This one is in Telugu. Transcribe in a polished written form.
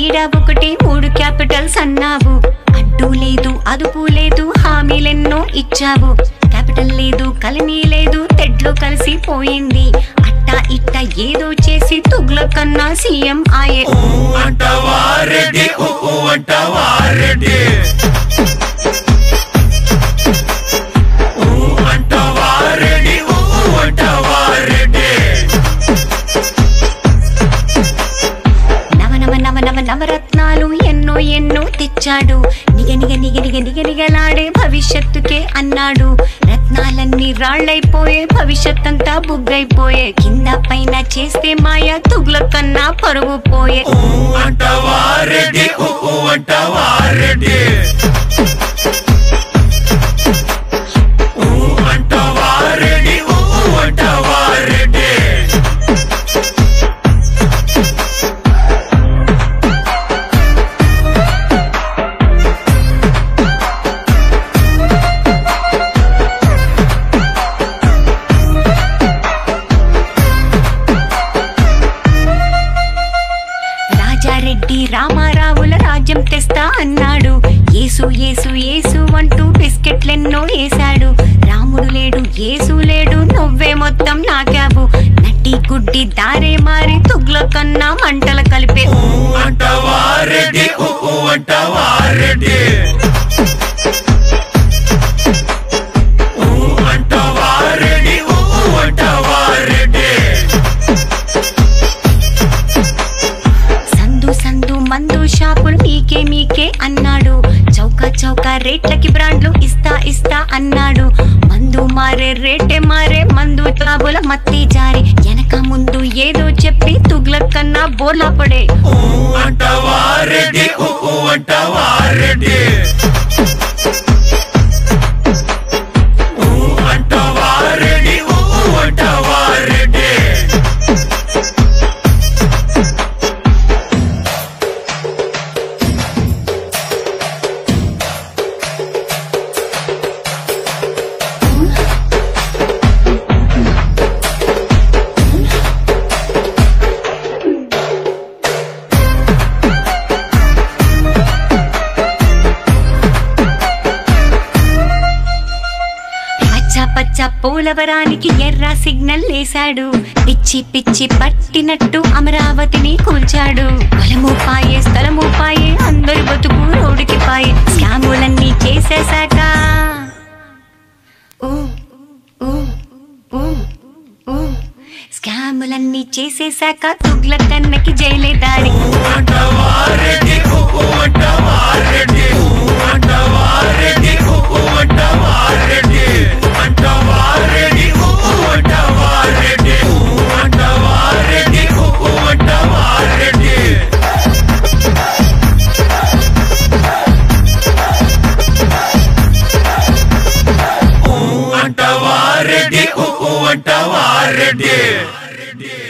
ఈడ ఒకటి 3 క్యాపిటల్స్ అన్నావు. అడ్డు లేదు అదుపు లేదు హామీలెన్నో ఇచ్చావు. క్యాపిటల్ లేదు కలని లేదు తెడ్లో కలిసిపోయింది. అట్టా ఇట్ట ఏదో చేసి తుగ్లక్ కన్నా సీఎం ఆయే. నవరత్నాలు ఎన్నో ఎన్నో తెచ్చాడు. నిగలాడే భవిష్యత్తుకే అన్నాడు. రత్నాలన్నీ రాళ్ళైపోయే భవిష్యత్తంతా బుగ్గైపోయే. కింద పైన చేస్తే మాయ తుగ్లక్ కన్నా పరువు పోయే. రెడ్డి రామారావుల రాజ్యం తెస్తా అన్నాడు. యేసు యేసు యేసు అంటూ బిస్కెట్లెన్నో వేశాడు. రాముడు లేడు యేసు లేడు నువ్వే మొత్తం నాకావు. నట్టి గుడ్డి దారే మారి తుగ్లక్ కన్నా మంటల కలిపే. మందు షాపులు మీకే అన్నాడు. చౌక రేట్లకి బ్రాండ్లు ఇస్తా అన్నాడు. మందు మారే రేటే మారే మందు తాబుల మత్తి జారి. వెనక ముందు ఏదో చెప్పి తుగ్లక్ కన్నా బోర్లా పడే. పచ్చ పోలవరానికి ఎర్ర సిగ్నల్ వేశాడు. పిచ్చి పట్టినట్టు అమరావతిని కూల్చాడు. పొలము పాయే స్థలము పాయే అందరి బతుకు రోడ్డుకి పాయే. స్కాములన్నీ చేసేశాక స్కాములన్నీ చేసేశాక తుగ్లక్ కన్నకి జైలే దారి. రెడ్డి